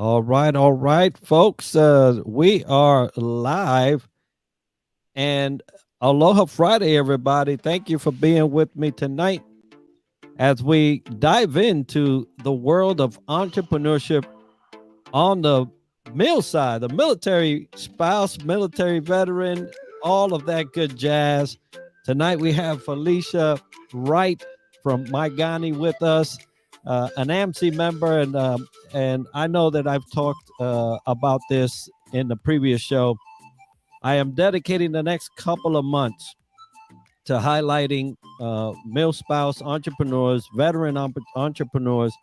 All right, folks. We are live and Aloha Friday, everybody. Thank you for being with me tonight as we dive into the world of entrepreneurship on the mill side, the military spouse, military veteran, all of that good jazz. Tonight we have Felicia Wright from Mygani with us, an AMC member, and I know that I've talked about this in the previous show. I am dedicating the next couple of months to highlighting mill spouse entrepreneurs, veteran entrepreneurs,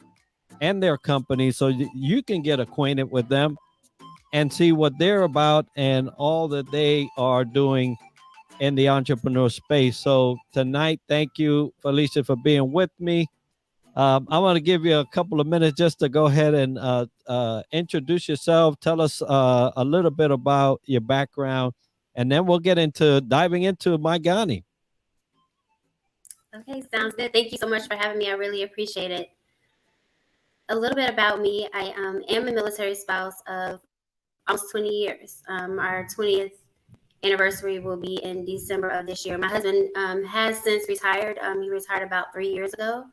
and their companies so you can get acquainted with them and see what they're about and all that they are doing in the entrepreneur space. So tonight, thank you, Felicia, for being with me. I want to give you a couple of minutes just to go ahead and introduce yourself. Tell us a little bit about your background, and then we'll get into diving into Mygani. Okay, sounds good. Thank you so much for having me. I really appreciate it. A little bit about me. I am a military spouse of almost 20 years. Our 20th anniversary will be in December of this year. My husband has since retired. He retired about 3 years ago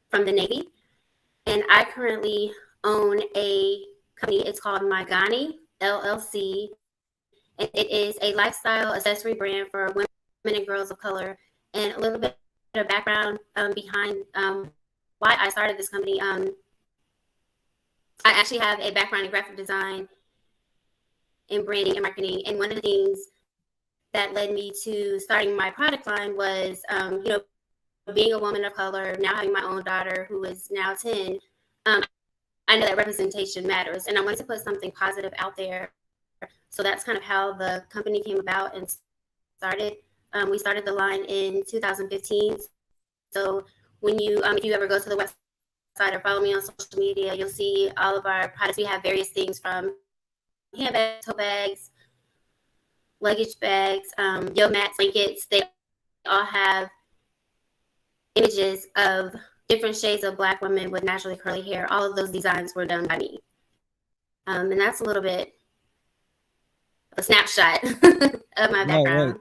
from the Navy. And I currently own a company. It's called Mygani LLC. And it is a lifestyle accessory brand for women and girls of color. And a little bit of background behind why I started this company. I actually have a background in graphic design, in branding and marketing. And one of the things that led me to starting my product line was, being a woman of color, now having my own daughter who is now 10. I know that representation matters, and I wanted to put something positive out there. So that's kind of how the company came about and started. We started the line in 2015. So when if you ever go to the website or follow me on social media, you'll see all of our products. We have various things from handbags, tote bags, luggage bags, yoga mats, blankets. They all have images of different shades of Black women with naturally curly hair. All of those designs were done by me. And that's a little bit of a snapshot of my background. Right.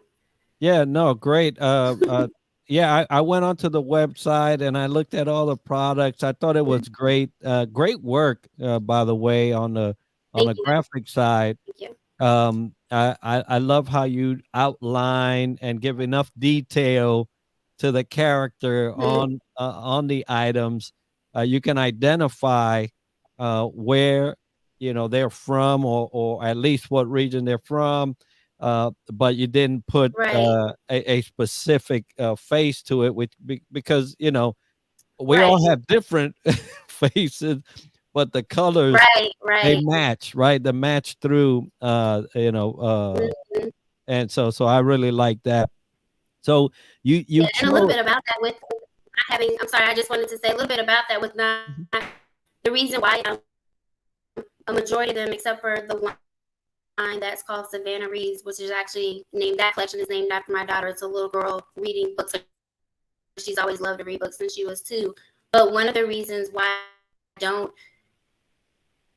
Yeah, no, great. Yeah, I went onto the website and I looked at all the products. I thought it was great. Great work, by the way, on the Thank you. graphic side. Thank you. I love how you outline and give enough detail to the character on the items. You can identify where they're from, or at least what region they're from. But you didn't put Right. a specific face to it, which because we Right. all have different faces, but the colors Right. they Right. match, right? They match through, Mhm. and so I really like that. So you Yeah, and a little chose. bit about that with not having. I'm sorry. I just wanted to say a little bit about that with not the reason why a majority of them, except for the one that's called Savannah Reads, which is actually named, that collection is named after my daughter. It's a little girl reading books. She's always loved to read books since she was 2. But one of the reasons why I don't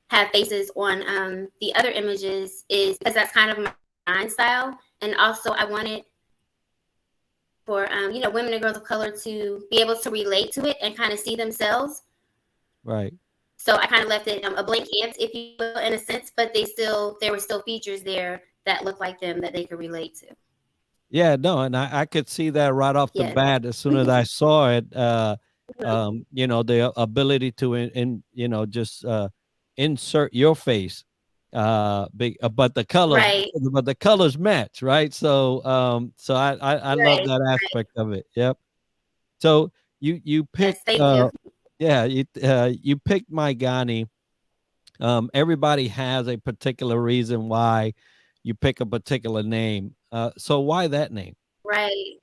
have faces on the other images is because that's kind of my design style. And also I wanted for, women and girls of color to be able to relate to it and kind of see themselves. Right. So I kind of left it a blank canvas, if you will, in a sense, but there were still features there that looked like them that they could relate to. Yeah, no, and I could see that right off the Yes. bat as soon as I saw it. The ability to just insert your face, but the colors, Right. match, right? So I love Right. that aspect of it. Yep. So you Yes. picked, Thank you. yeah, you picked Mygani. Everybody has a particular reason why you pick a particular name. So why that name? Right.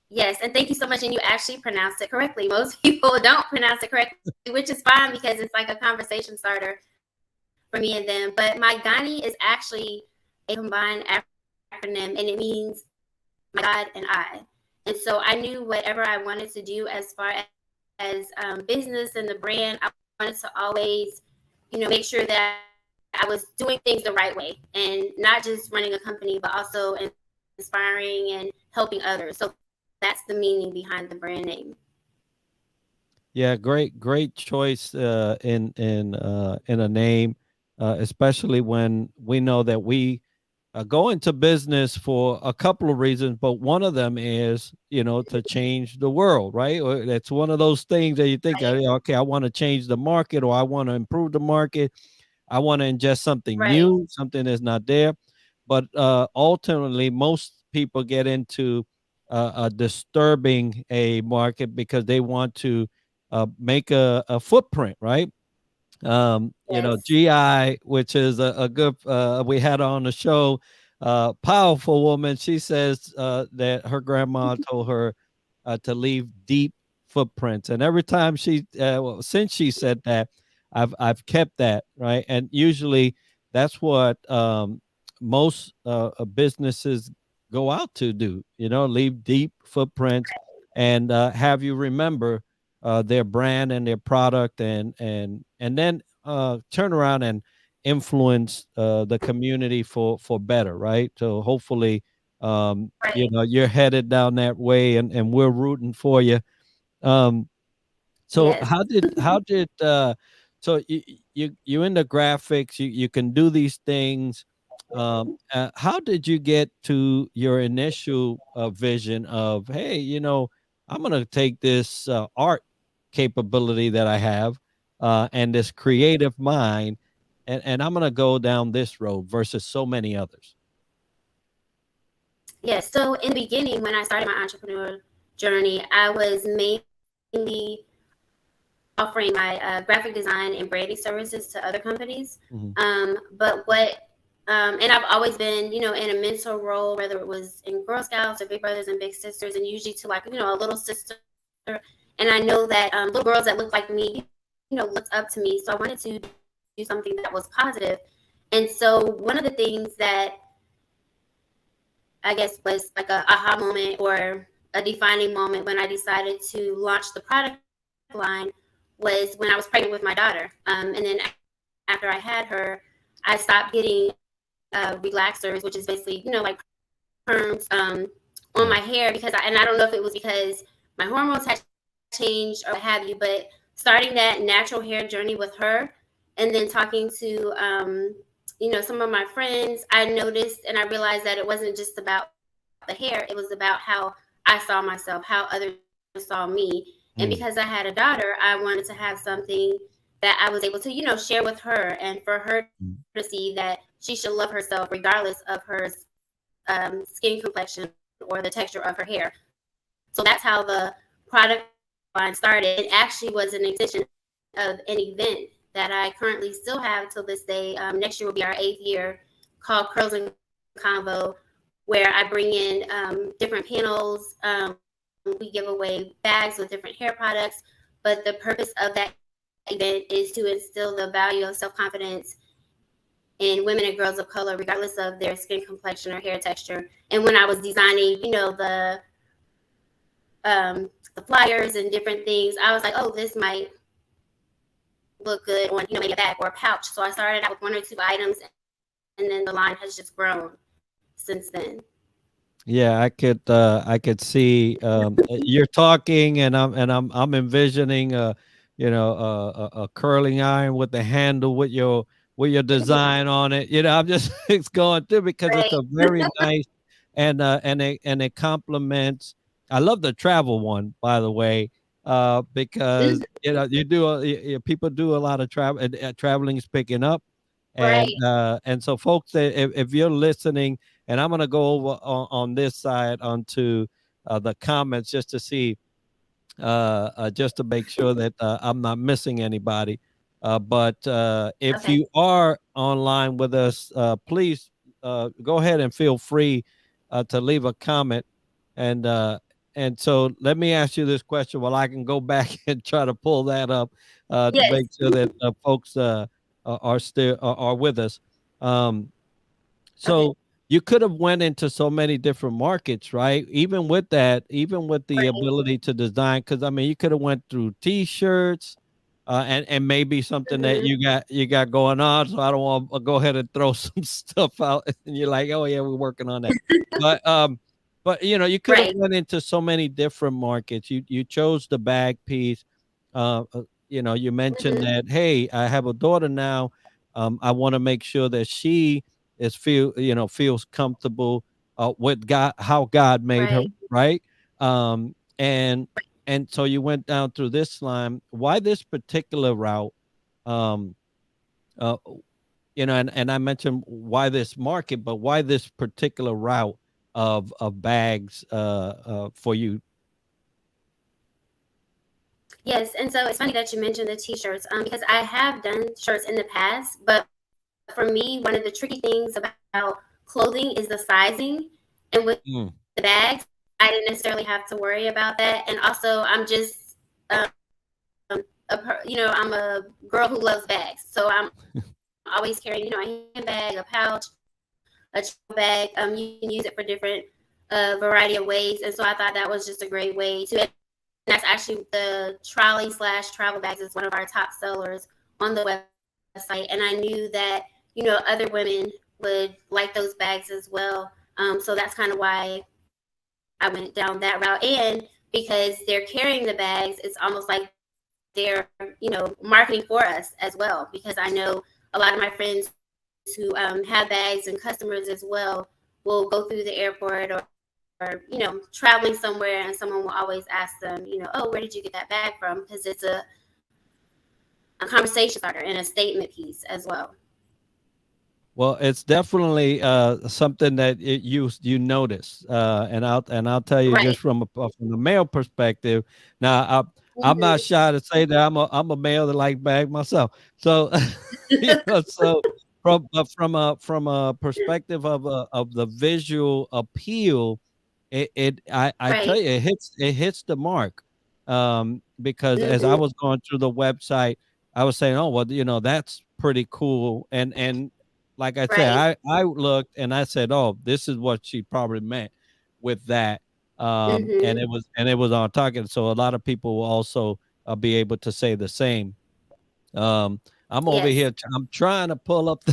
Yes, and thank you so much. And you actually pronounced it correctly. Most people don't pronounce it correctly, which is fine because it's like a conversation starter for me and them. But my Ghani is actually a combined acronym, and it means my God and I. And so I knew whatever I wanted to do as far as business and the brand, I wanted to always make sure that I was doing things the right way and not just running a company, but also inspiring and helping others. So that's the meaning behind the brand name. Yeah, great choice in a name, especially when we know that we go into business for a couple of reasons, but one of them is, to change the world, right? Or that's one of those things that you think, Right. okay, I want to change the market, or I want to improve the market, I want to ingest something Right. new, something that's not there. But ultimately, most people get into disturbing a market because they want to make a footprint, right? Yes. GI, which is a good, we had on the show, powerful woman. She says that her grandma told her to leave deep footprints, and every time well, since she said that, I've kept that, right. And usually that's what most businesses go out to do, leave deep footprints, and have you remember their brand and their product, and then turn around and influence the community for better, right? So hopefully, Right. you're headed down that way, and we're rooting for you. Um, so Yes. how did so you into graphics, you can do these things. How did you get to your initial vision of, hey, I'm gonna take this art capability that I have, and this creative mind, and I'm gonna go down this road versus so many others. Yes. So in the beginning, when I started my entrepreneur journey, I was mainly offering my graphic design and branding services to other companies. Mhm. And I've always been, in a mentor role, whether it was in Girl Scouts or Big Brothers and Big Sisters, and usually to like, a little sister. And I know that little girls that look like me, looked up to me. So I wanted to do something that was positive. And so one of the things that I guess was like a aha moment or a defining moment when I decided to launch the product line was when I was pregnant with my daughter. And then after I had her, I stopped getting relaxers, which is basically, like perms on my hair and I don't know if it was because my hormones had changed or what have you, but starting that natural hair journey with her and then talking to some of my friends, I noticed and I realized that it wasn't just about the hair, it was about how I saw myself, how others saw me. And because I had a daughter, I wanted to have something that I was able to, share with her and for her to see that she should love herself regardless of her skin complexion or the texture of her hair. So that's how the product line started. It actually was an extension of an event that I currently still have till this day. Next year will be our 8th year, called Curls and Convo, where I bring in different panels. We give away bags with different hair products. But the purpose of that event is to instill the value of self-confidence in women and girls of color, regardless of their skin complexion or hair texture. And when I was designing, the flyers and different things, I was like, oh, this might look good on, maybe a bag or a pouch. So I started out with one or two items, and then the line has just grown since then. Yeah, I could see you're talking, and I'm envisioning a curling iron with the handle with your design on it. I'm just it's going through because it's Right. a very nice, and it complements. I love the travel one, by the way, because you do people do a lot of travel, and traveling is picking up, Right. and so folks, if you're listening, and I'm going to go over on this side onto the comments just to see, just to make sure that I'm not missing anybody. But if Okay. you are online with us, please go ahead and feel free to leave a comment. And so let me ask you this question while I can go back and try to pull that up to Yes. make sure that folks are still are with us. Um, Okay. so you could have went into so many different markets, right? Even with that, even with the Right. ability to design, because I mean, you could have went through T-shirts, and maybe something that Mm-hmm. you got going on. So I don't want to go ahead and throw some stuff out, and you're like, oh yeah, we're working on that. But you could have Right. went into so many different markets. You chose the bag piece. You mentioned Mm-hmm. that, hey, I have a daughter now. I want to make sure that she feels comfortable with God, how God made her, Right. right? Um, and so you went down through this line. Why this particular route? Um, uh, and I mentioned why this market, but why this particular route of bags for you? Yes, and so it's funny that you mentioned the t-shirts, because I have done shirts in the past, but for me, one of the tricky things about clothing is the sizing, and with the Mm. bags, I didn't necessarily have to worry about that. And also, I'm just I'm a girl who loves bags, so I'm always carrying, a handbag, a pouch, a travel bag. You can use it for different variety of ways, and so I thought that was just a great way to. And that's actually the trolley/travel bags is one of our top sellers on the website, and I knew that other women would like those bags as well. So that's kind of why I went down that route, and because they're carrying the bags, it's almost like they're marketing for us as well. Because I know a lot of my friends who have bags and customers as well will go through the airport or traveling somewhere, and someone will always ask them, oh, where did you get that bag from? Because it's a conversation starter and a statement piece as well. Well, it's definitely something that you notice, and I'll tell you Right. just from the male perspective. Now, I'm not Mm-hmm. shy to say that I'm a male that like bag myself. So, so from a perspective of the visual appeal, I tell Right. you, it hits the mark. Because as I Mm-hmm. was going through the website, I was saying, oh well, that's pretty cool, and like I said, Right. I looked and I said, "Oh, this is what she probably meant with that." And Mm-hmm. it was on target. So a lot of people will also be able to say the same. Um, I'm over Yes. here. I'm trying to pull up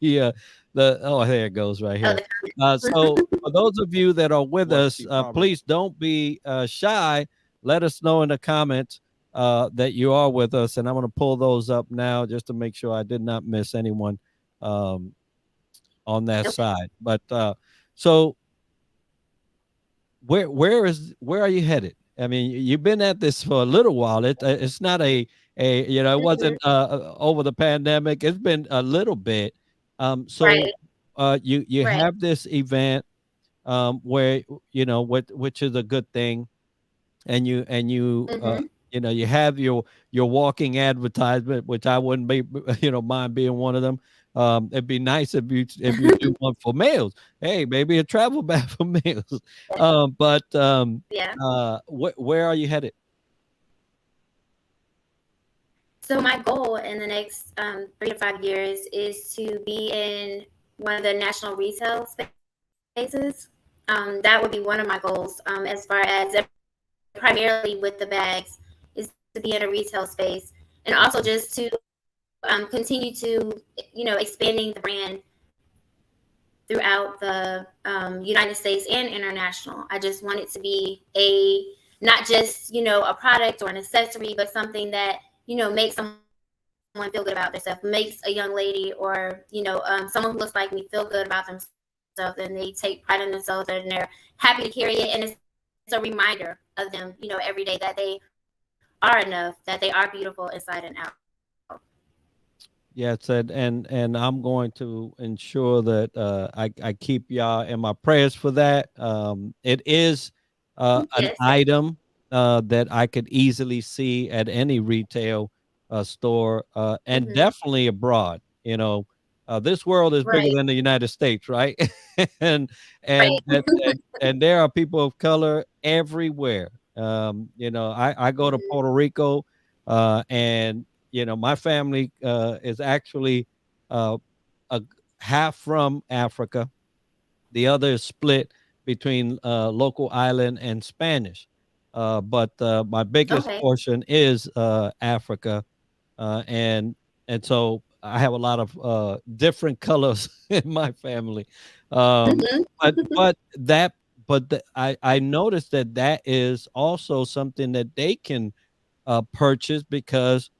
the oh, there it goes right Oh, here. the comment. So for those of you that are with What us, she probably please don't be shy. Let us know in the comments that you are with us, and I'm going to pull those up now just to make sure I did not miss anyone. Um, on that Okay. side. But so where are you headed? I mean, you've been at this for a little while. It's not it Mm-hmm. wasn't over the pandemic. It's been a little bit. So Right. you Right. have this event where which is a good thing, and Mm-hmm. you have your walking advertisement, which I wouldn't be mind being one of them. It'd be nice if you do one for males. Hey, maybe a travel bag for males. But Yeah. where are you headed? So my goal in the next 3 to 5 years is to be in one of the national retail spaces. That would be one of my goals. As far as primarily with the bags, is to be in a retail space, and also just to continue to expanding the brand throughout the United States and international. I just want it to be not just a product or an accessory, but something that makes someone feel good about themselves, makes a young lady or someone who looks like me feel good about themselves, and they take pride in themselves and they're happy to carry it, and it's a reminder of them every day that they are enough, that they are beautiful inside and out. Yes, and I'm going to ensure that I keep y'all in my prayers for that. It is Yes. an item that I could easily see at any retail store, and Hmm. definitely abroad. This world is bigger Right. than the United States, right? and and Right. and and, and there are people of color everywhere. I go to Hmm. Puerto Rico, and my family is actually uh, a half from Africa. The other is split between local island and Spanish. But my biggest Okay. portion is Africa. And so I have a lot of different colors in my family. Um, Mhm. but that I noticed that that is also something that they can purchase because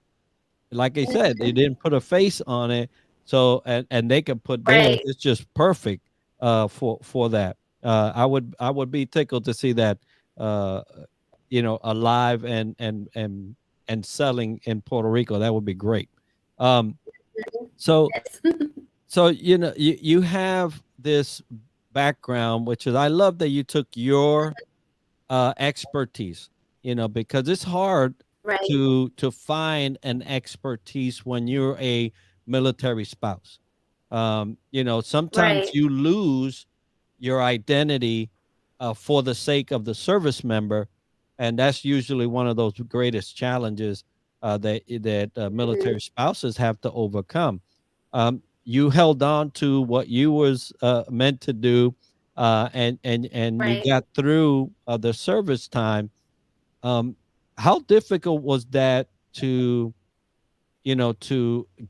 like I said, they didn't put a face on it, so and they can put theirs. Right. It's just perfect for that. I would be tickled to see that uh, alive and selling in Puerto Rico. That would be great. Um, so Yes. you have this background, which is I love that you took your expertise, because it's hard Right. to find an expertise when you're a military spouse. Sometimes Right. you lose your identity for the sake of the service member, and that's usually one of those greatest challenges that Mhm. military spouses have to overcome. You held on to what you was meant to do, and you Right. got through the service time. um, how difficult was that to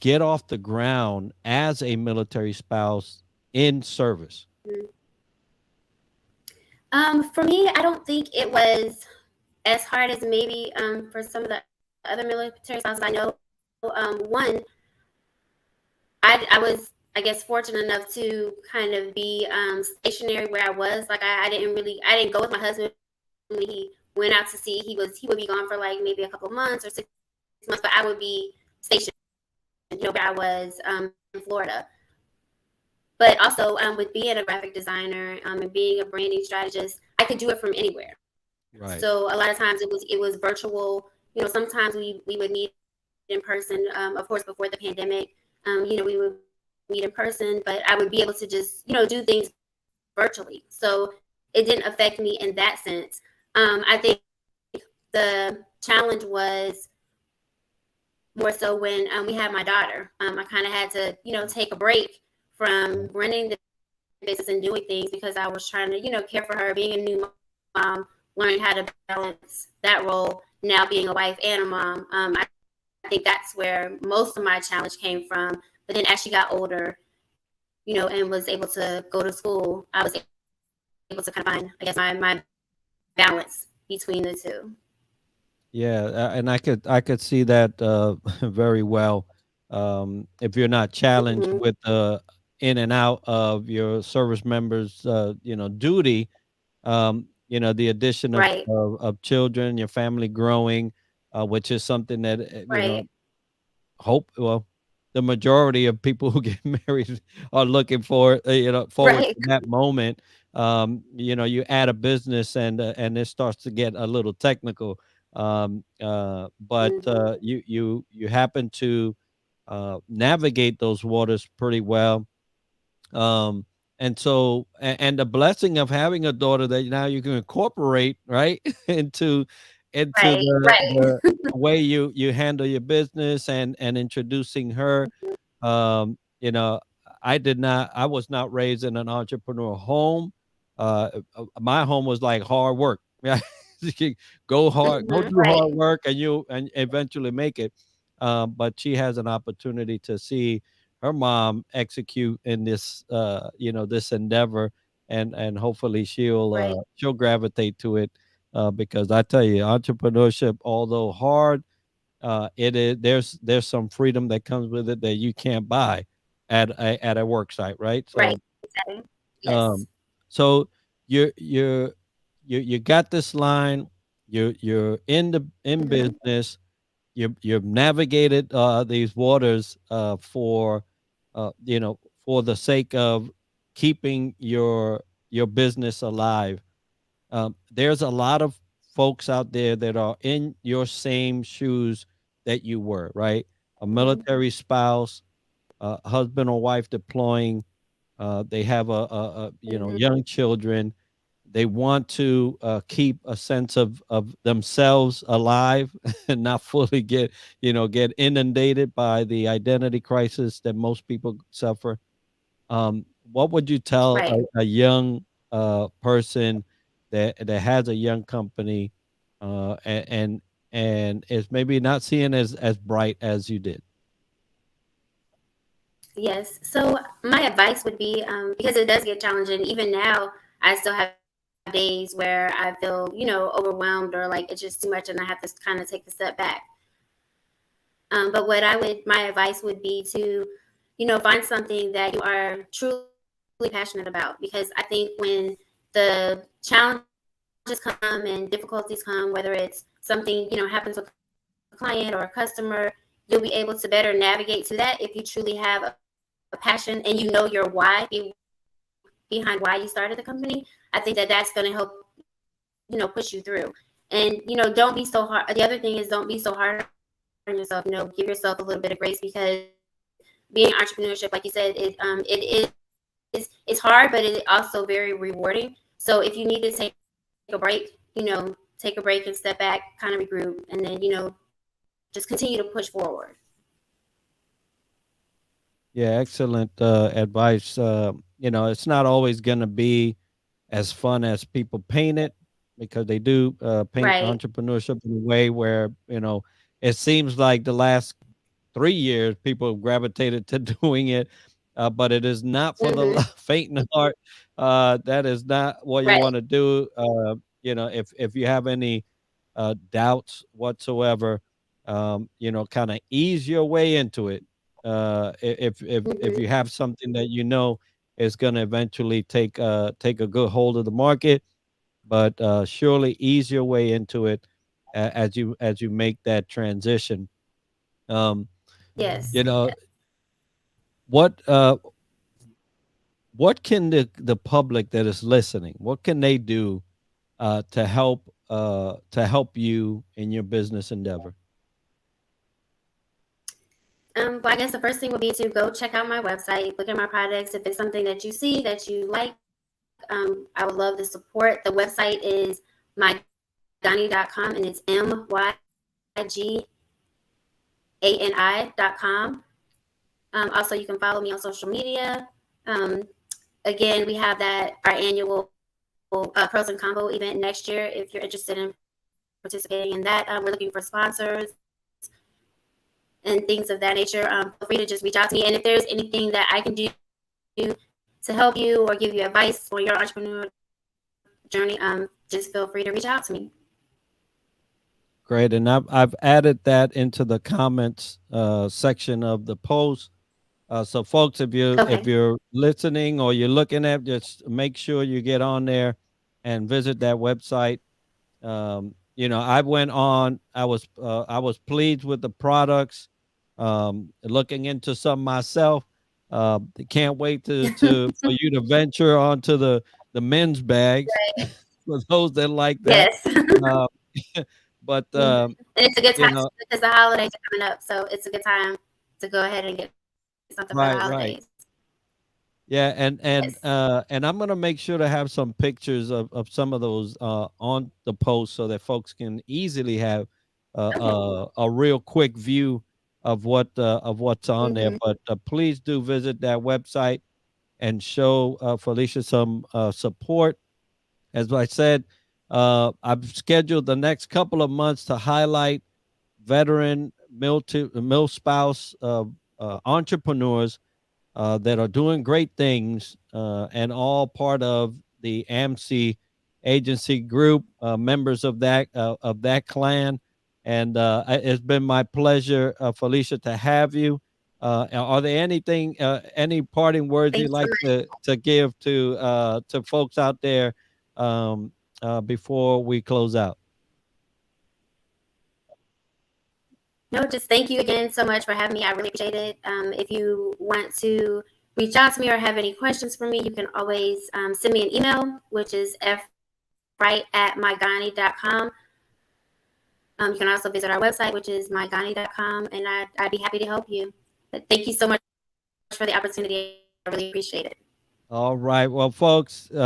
get off the ground as a military spouse in service? Mhm. For me, I don't think it was as hard as maybe for some of the other military spouses I know. One, I was, I guess, fortunate enough to kind of be stationary where I was. Like I didn't go with my husband when he went out to sea. He would be gone for like maybe a couple of months or 6 months, but I would be stationed, where I was in Florida. But also with being a graphic designer and being a branding strategist, I could do it from anywhere. Right. So a lot of times it was virtual. Sometimes we would meet in person. Of course, before the pandemic, we would meet in person, but I would be able to just do things virtually. So it didn't affect me in that sense. I think the challenge was more so when we had my daughter. I kind of had to take a break from running the business and doing things because I was trying to care for her, being a new mom, learning how to balance that role. Now being a wife and a mom, I think that's where most of my challenge came from. But then as she got older, and was able to go to school, I was able to kind of find, I guess, my balance between the two. Yeah, and I could see that very well. If you're not Hmm. challenged with in and out of your service members, duty, the addition of, Right, children, your family growing, which is something that right, hope well, the majority of people who get married are looking for, forward right, to that moment. You add a business and it starts to get a little technical. But hmm, you happen to navigate those waters pretty well. And so and the blessing of having a daughter that now you can incorporate, right, into right, the way you handle your business and introducing her. um you know I was not raised in an entrepreneurial home. My home was like hard work. Yeah. Go hard, go do right, hard work, and you and eventually make it. But she has an opportunity to see her mom execute in this this endeavor, and hopefully right, she'll gravitate to it, because I tell you, entrepreneurship, although hard, it is there's some freedom that comes with it that you can't buy at a work site, right? right. So Exactly. Yes. um so you got this line, you're in Hmm. business, you've navigated these waters for the sake of keeping your business alive. There's a lot of folks out there that are in your same shoes that you were, right? A Hmm. military spouse, husband or wife deploying. They have Hmm. young children. They want to keep a sense of themselves alive and not fully get inundated by the identity crisis that most people suffer. What would you tell Right. a young person that has a young company, and and it's maybe not seeing as bright as you did. Yes. So my advice would be, because it does get challenging. Even now, I still have days where I feel, overwhelmed, or like it's just too much, and I have to kind of take a step back. But my advice would be to, find something that you are truly passionate about. Because I think when the challenges come and difficulties come, whether it's something, happens with a client or a customer, you'll be able to better navigate to that if you truly have a passion and your why behind why you started the company. I think that that's going to help, push you through. And, don't be so hard. The other thing is, don't be so hard on yourself. Give yourself a little bit of grace, because being entrepreneurship, like you said, it's hard, but it's also very rewarding. So if you need to take a break, take a break and step back, kind of regroup, and then, just continue to push forward. Yeah, excellent advice. It's not always going to be as fun as people paint it, because they do paint Right. entrepreneurship in a way where, it seems like the last 3 years people have gravitated to doing it, but it is not for the Mm-hmm. faint in heart. That is not what you want Right. to do. If you have any doubts whatsoever, kind of ease your way into it. If you Mm-hmm. have something that is going to eventually take a good hold of the market, but surely ease your way into it as you make that transition. Um, you Yes. know what uh, what can the public that is listening, what can they do to help you in your business endeavor? Well, I guess the first thing would be to go check out my website, look at my products. If it's something that you see that you like, I would love the support. The website is mygani.com, and it's mygani.com. Also, you can follow me on social media. Um, Again, we have our annual pros and combo event next year. If you're interested in participating in that, we're looking for sponsors and things of that nature. Feel free to just reach out to me. And if there's anything that I can do to help you or give you advice on your entrepreneur journey, just feel free to reach out to me. Great, and I've added that into the comments section of the post. So, folks, if Okay. you're listening or you're looking at, just make sure you get on there and visit that website. I went on. I was pleased with the products. Looking into some myself. Can't wait to for you to venture onto the men's bags for those that like that. Yes. Uh, but And it's a good you time know, because the holidays are coming up. So it's a good time to go ahead and get something for the holidays. right, right. Yeah, and Yes. and uh, and I'm gonna make sure to have some pictures of some of those on the post so that folks can easily have Okay. a real quick view of what's on there. Mm-hmm. But please do visit that website and show Felicia some support. As I said, I've scheduled the next couple of months to highlight veteran mill spouse entrepreneurs that are doing great things, and all part of the AMC agency group, members of that clan. And it's been my pleasure, Felicia, to have you. Are there any parting words Thanks you'd so like much. to give to folks out there um, before we close out? No, just thank you again so much for having me. I really appreciate it. If you want to reach out to me or have any questions for me, you can always send me an email, which is fright@mygani.com. You can also visit our website, which is mygani.com, and I'd be happy to help you. But thank you so much for the opportunity. I really appreciate it. All right. Well, folks, we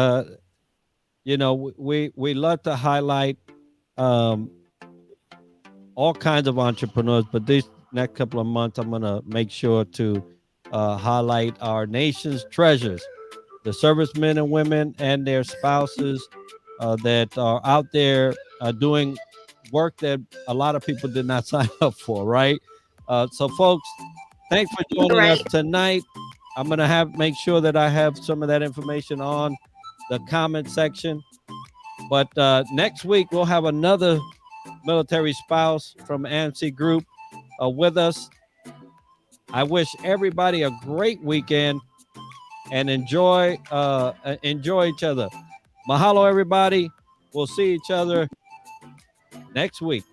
love to highlight um, all kinds of entrepreneurs, but these next couple of months, I'm going to make sure to highlight our nation's treasures, the servicemen and women and their spouses that are out there doing work that a lot of people did not sign up for, right? So, folks, thanks for joining us tonight. I'm gonna make sure that I have some of that information on the comment section. But next week we'll have another military spouse from AMC Group with us. I wish everybody a great weekend and enjoy each other. Mahalo, everybody. We'll see each other next week.